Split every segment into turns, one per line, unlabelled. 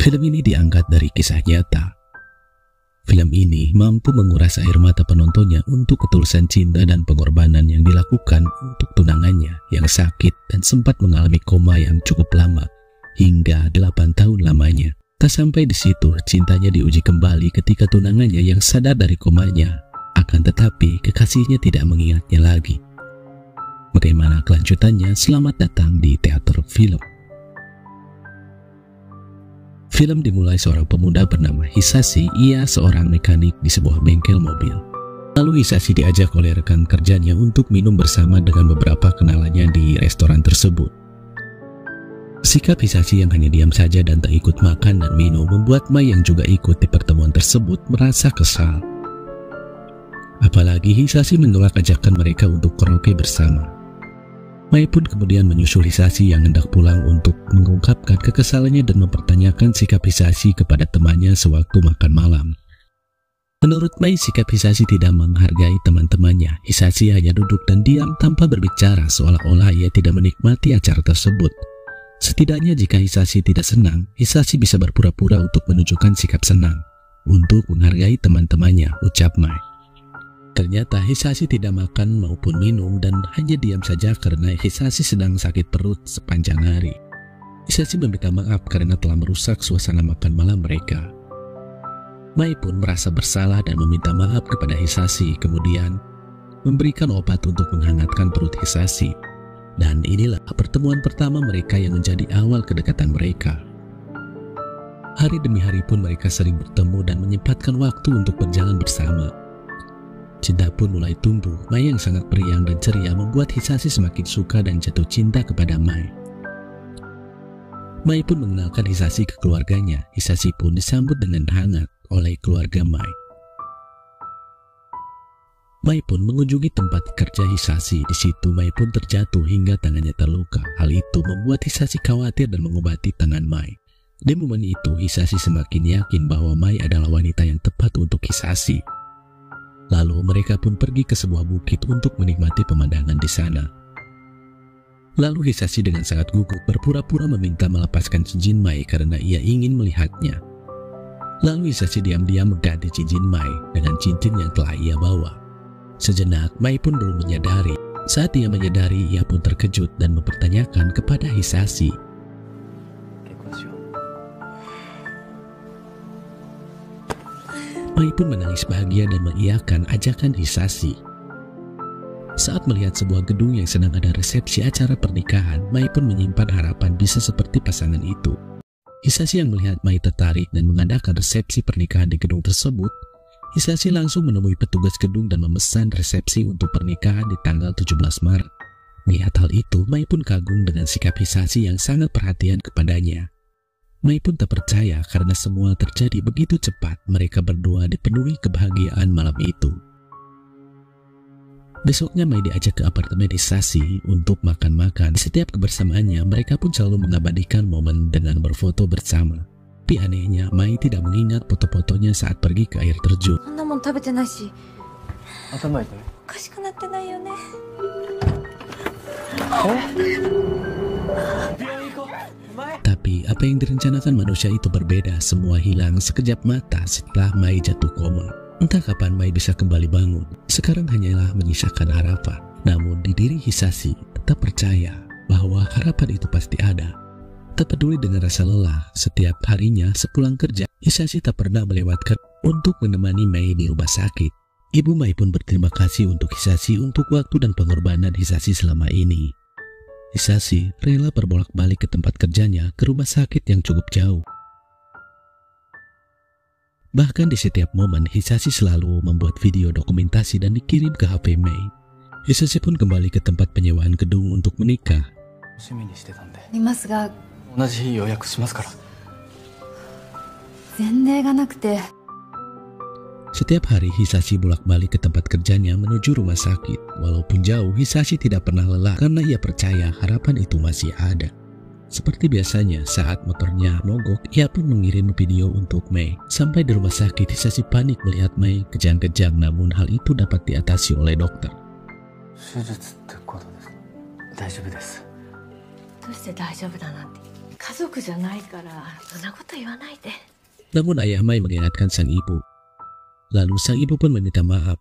Film ini diangkat dari kisah nyata. Film ini mampu menguras air mata penontonnya untuk ketulusan cinta dan pengorbanan yang dilakukan untuk tunangannya yang sakit dan sempat mengalami koma yang cukup lama, hingga 8 tahun lamanya. Tak sampai di situ, cintanya diuji kembali ketika tunangannya yang sadar dari komanya. Akan tetapi, kekasihnya tidak mengingatnya lagi. Bagaimana kelanjutannya? Selamat datang di Teater Film. Film dimulai seorang pemuda bernama Hisashi. Ia seorang mekanik di sebuah bengkel mobil. Lalu Hisashi diajak oleh rekan kerjanya untuk minum bersama dengan beberapa kenalannya di restoran tersebut. Sikap Hisashi yang hanya diam saja dan tak ikut makan dan minum membuat Mai yang juga ikut di pertemuan tersebut merasa kesal. Apalagi Hisashi menolak ajakan mereka untuk karaoke bersama. Mai pun kemudian menyusul Hisashi yang hendak pulang untuk mengungkapkan kekesalannya dan mempertanyakan sikap Hisashi kepada temannya sewaktu makan malam. Menurut Mai, sikap Hisashi tidak menghargai teman-temannya. Hisashi hanya duduk dan diam tanpa berbicara, seolah-olah ia tidak menikmati acara tersebut. Setidaknya jika Hisashi tidak senang, Hisashi bisa berpura-pura untuk menunjukkan sikap senang, untuk menghargai teman-temannya, ucap Mai. Ternyata Hisashi tidak makan maupun minum dan hanya diam saja karena Hisashi sedang sakit perut sepanjang hari. Hisashi meminta maaf karena telah merusak suasana makan malam mereka. Mai pun merasa bersalah dan meminta maaf kepada Hisashi, kemudian memberikan obat untuk menghangatkan perut Hisashi. Dan inilah pertemuan pertama mereka yang menjadi awal kedekatan mereka. Hari demi hari pun mereka sering bertemu dan menyempatkan waktu untuk berjalan bersama. Cinta pun mulai tumbuh. Mai yang sangat periang dan ceria membuat Hisashi semakin suka dan jatuh cinta kepada Mai. Mai pun mengenalkan Hisashi ke keluarganya. Hisashi pun disambut dengan hangat oleh keluarga Mai. Mai pun mengunjungi tempat kerja Hisashi. Di situ Mai pun terjatuh hingga tangannya terluka. Hal itu membuat Hisashi khawatir dan mengobati tangan Mai. Di momen itu Hisashi semakin yakin bahwa Mai adalah wanita yang tepat untuk Hisashi. Lalu mereka pun pergi ke sebuah bukit untuk menikmati pemandangan di sana. Lalu Hisashi dengan sangat gugup berpura-pura meminta melepaskan cincin Mai karena ia ingin melihatnya. Lalu Hisashi diam-diam mengganti cincin Mai dengan cincin yang telah ia bawa. Sejenak Mai pun belum menyadari. Saat ia menyadari, ia pun terkejut dan mempertanyakan kepada Hisashi. Mai pun menangis bahagia dan mengiyakan ajakan Hisashi. Saat melihat sebuah gedung yang sedang ada resepsi acara pernikahan, Mai pun menyimpan harapan bisa seperti pasangan itu. Hisashi yang melihat Mai tertarik dan mengadakan resepsi pernikahan di gedung tersebut, Hisashi langsung menemui petugas gedung dan memesan resepsi untuk pernikahan di tanggal 17 Maret. Melihat hal itu, Mai pun kagum dengan sikap Hisashi yang sangat perhatian kepadanya. Mai pun tak percaya karena semua terjadi begitu cepat. Mereka berdua dipenuhi kebahagiaan malam itu. Besoknya Mai diajak ke apartemen Hisashi untuk makan-makan. Setiap kebersamaannya, mereka pun selalu mengabadikan momen dengan berfoto bersama. Tapi anehnya, Mai tidak mengingat foto-fotonya saat pergi ke air terjun. Tapi apa yang direncanakan manusia itu berbeda. Semua hilang sekejap mata setelah Mai jatuh koma. Entah kapan Mai bisa kembali bangun. Sekarang hanyalah menyisakan harapan. Namun di diri Hisashi tetap percaya bahwa harapan itu pasti ada. Tak peduli dengan rasa lelah, setiap harinya sepulang kerja, Hisashi tak pernah melewatkan untuk menemani Mai di rumah sakit. Ibu Mai pun berterima kasih untuk Hisashi untuk waktu dan pengorbanan Hisashi selama ini. Hisashi rela berbolak-balik ke tempat kerjanya ke rumah sakit yang cukup jauh. Bahkan di setiap momen, Hisashi selalu membuat video dokumentasi dan dikirim ke HP Mai. Hisashi pun kembali ke tempat penyewaan gedung untuk menikah. Setiap hari Hisashi bolak-balik ke tempat kerjanya menuju rumah sakit. Walaupun jauh, Hisashi tidak pernah lelah karena ia percaya harapan itu masih ada. Seperti biasanya, saat motornya mogok, ia pun mengirim video untuk Mai. Sampai di rumah sakit, Hisashi panik melihat Mai kejang-kejang, namun hal itu dapat diatasi oleh dokter.
家族じゃないからそんなこと言わないで.
Namun ayah Mai mengingatkan sang ibu. Lalu sang ibu pun meminta maaf.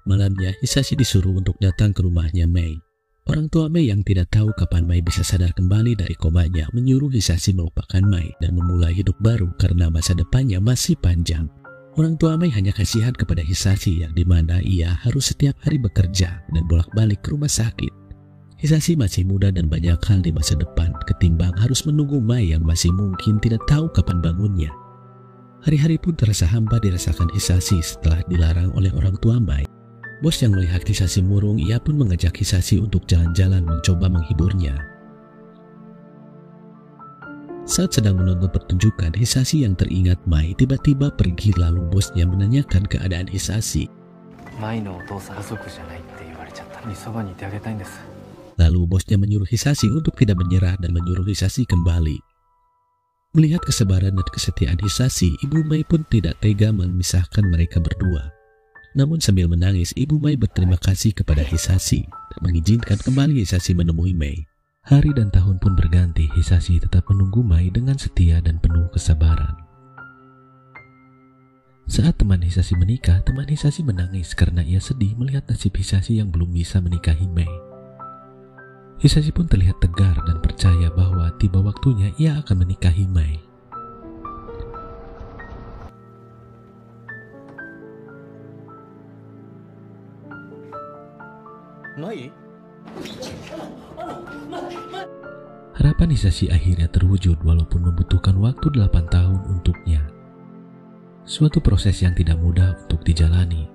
Malamnya, Hisashi disuruh untuk datang ke rumahnya Mei. Orang tua Mei yang tidak tahu kapan Mei bisa sadar kembali dari komanya menyuruh Hisashi melupakan Mei dan memulai hidup baru karena masa depannya masih panjang. Orang tua Mei hanya kasihan kepada Hisashi yang dimana ia harus setiap hari bekerja dan bolak-balik ke rumah sakit. Hisashi masih muda dan banyak hal di masa depan ketimbang harus menunggu Mei yang masih mungkin tidak tahu kapan bangunnya. Hari-hari pun terasa hampa dirasakan Hisashi setelah dilarang oleh orang tua Mei. Bos yang melihat Hisashi murung, ia pun mengajak Hisashi untuk jalan-jalan mencoba menghiburnya. Saat sedang menonton pertunjukan, Hisashi yang teringat Mai tiba-tiba pergi lalu bosnya menanyakan keadaan Hisashi. Lalu bosnya menyuruh Hisashi untuk tidak menyerah dan menyuruh Hisashi kembali. Melihat kesabaran dan kesetiaan Hisashi, Ibu Mai pun tidak tega memisahkan mereka berdua. Namun sambil menangis, Ibu Mai berterima kasih kepada Hisashi dan mengizinkan kembali Hisashi menemui Mei. Hari dan tahun pun berganti, Hisashi tetap menunggu Mai dengan setia dan penuh kesabaran. Saat teman Hisashi menikah, teman Hisashi menangis karena ia sedih melihat nasib Hisashi yang belum bisa menikahi Mei. Hisashi pun terlihat tegar dan percaya bahwa tiba waktunya ia akan menikahi Mei. Harapan Hisashi akhirnya terwujud walaupun membutuhkan waktu 8 tahun untuknya. Suatu proses yang tidak mudah untuk dijalani.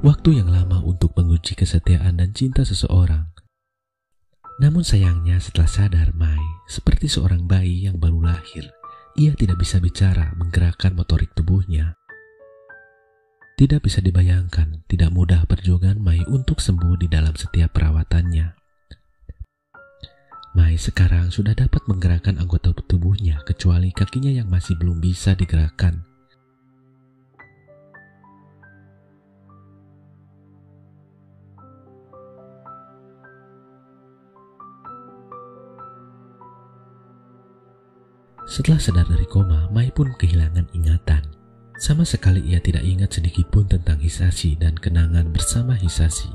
Waktu yang lama untuk menguji kesetiaan dan cinta seseorang. Namun sayangnya setelah sadar Mai seperti seorang bayi yang baru lahir, ia tidak bisa bicara, menggerakkan motorik tubuhnya. Tidak bisa dibayangkan, tidak mudah perjuangan Mai untuk sembuh di dalam setiap perawatannya. Mai sekarang sudah dapat menggerakkan anggota tubuhnya kecuali kakinya yang masih belum bisa digerakkan. Setelah sadar dari koma, Mai pun kehilangan ingatan. Sama sekali ia tidak ingat sedikit pun tentang Hisashi dan kenangan bersama Hisashi.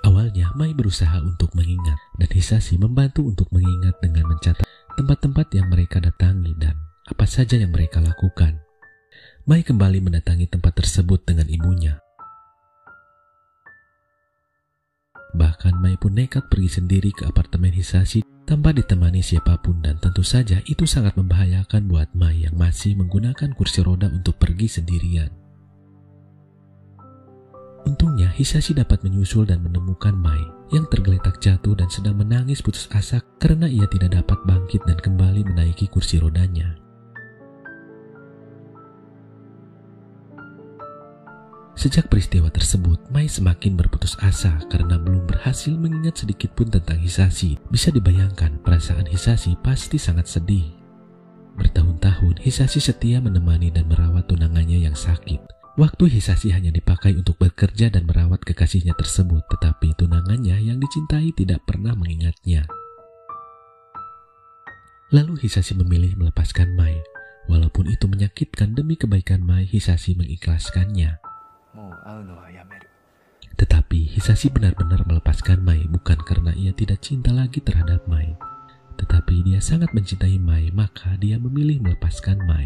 Awalnya Mai berusaha untuk mengingat dan Hisashi membantu untuk mengingat dengan mencatat tempat-tempat yang mereka datangi dan apa saja yang mereka lakukan. Mai kembali mendatangi tempat tersebut dengan ibunya. Bahkan Mai pun nekat pergi sendiri ke apartemen Hisashi tanpa ditemani siapapun dan tentu saja itu sangat membahayakan buat Mai yang masih menggunakan kursi roda untuk pergi sendirian. Untungnya Hisashi dapat menyusul dan menemukan Mai yang tergeletak jatuh dan sedang menangis putus asa karena ia tidak dapat bangkit dan kembali menaiki kursi rodanya. Sejak peristiwa tersebut, Mai semakin berputus asa karena belum berhasil mengingat sedikit pun tentang Hisashi. Bisa dibayangkan perasaan Hisashi pasti sangat sedih. Bertahun-tahun Hisashi setia menemani dan merawat tunangannya yang sakit. Waktu Hisashi hanya dipakai untuk bekerja dan merawat kekasihnya tersebut, tetapi tunangannya yang dicintai tidak pernah mengingatnya. Lalu Hisashi memilih melepaskan Mai. Walaupun itu menyakitkan, demi kebaikan Mai, Hisashi mengikhlaskannya. Tetapi Hisashi benar-benar melepaskan Mai bukan karena ia tidak cinta lagi terhadap Mai, tetapi dia sangat mencintai Mai, maka dia memilih melepaskan Mai.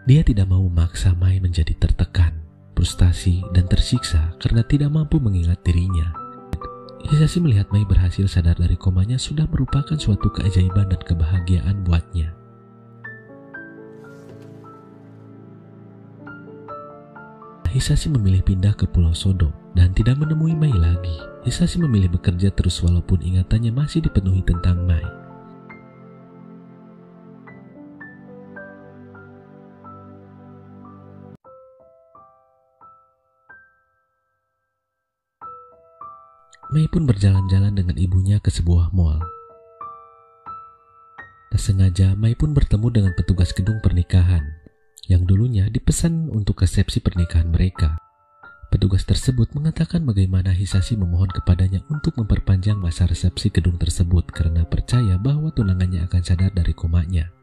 Dia tidak mau memaksa Mai menjadi tertekan, frustasi, dan tersiksa karena tidak mampu mengingat dirinya. Hisashi melihat Mai berhasil sadar dari komanya sudah merupakan suatu keajaiban dan kebahagiaan buatnya. Hisashi memilih pindah ke Pulau Sodo dan tidak menemui Mai lagi. Hisashi memilih bekerja terus walaupun ingatannya masih dipenuhi tentang Mai. Mei pun berjalan-jalan dengan ibunya ke sebuah mall. Tak sengaja, Mei pun bertemu dengan petugas gedung pernikahan yang dulunya dipesan untuk resepsi pernikahan mereka. Petugas tersebut mengatakan bagaimana Hisashi memohon kepadanya untuk memperpanjang masa resepsi gedung tersebut karena percaya bahwa tunangannya akan sadar dari komanya.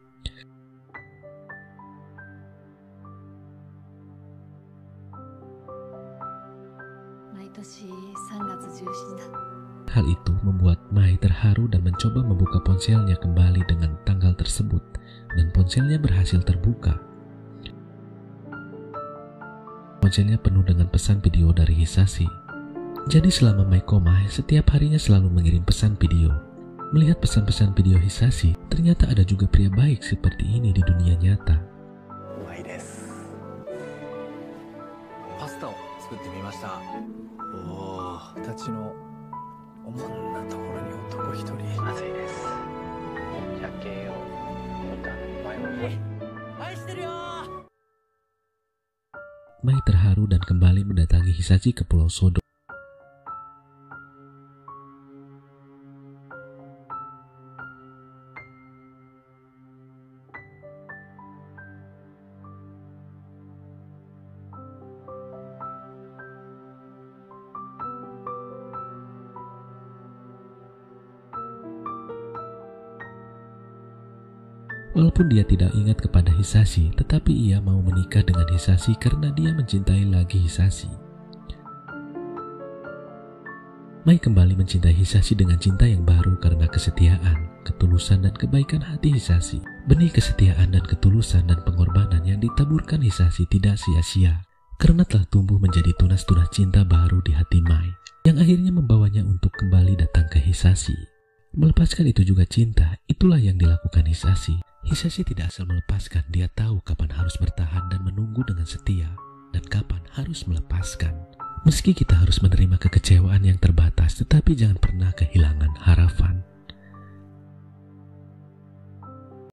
Hal itu membuat Mai terharu dan mencoba membuka ponselnya kembali dengan tanggal tersebut, dan ponselnya berhasil terbuka. Ponselnya penuh dengan pesan video dari Hisashi. Jadi selama Mai koma, setiap harinya selalu mengirim pesan video. Melihat pesan-pesan video Hisashi, ternyata ada juga pria baik seperti ini di dunia nyata. Mai desu. Pastaを作ってみました。Mai terharu dan kembali mendatangi Hisashi ke Pulau Sodo. Walaupun dia tidak ingat kepada Hisashi, tetapi ia mau menikah dengan Hisashi karena dia mencintai lagi Hisashi. Mai kembali mencintai Hisashi dengan cinta yang baru karena kesetiaan, ketulusan, dan kebaikan hati Hisashi. Benih kesetiaan dan ketulusan dan pengorbanan yang ditaburkan Hisashi tidak sia-sia karena telah tumbuh menjadi tunas-tunas cinta baru di hati Mai, yang akhirnya membawanya untuk kembali datang ke Hisashi. Melepaskan itu juga cinta, itulah yang dilakukan Hisashi. Hisashi tidak asal melepaskan, dia tahu kapan harus bertahan dan menunggu dengan setia, dan kapan harus melepaskan. Meski kita harus menerima kekecewaan yang terbatas, tetapi jangan pernah kehilangan harapan.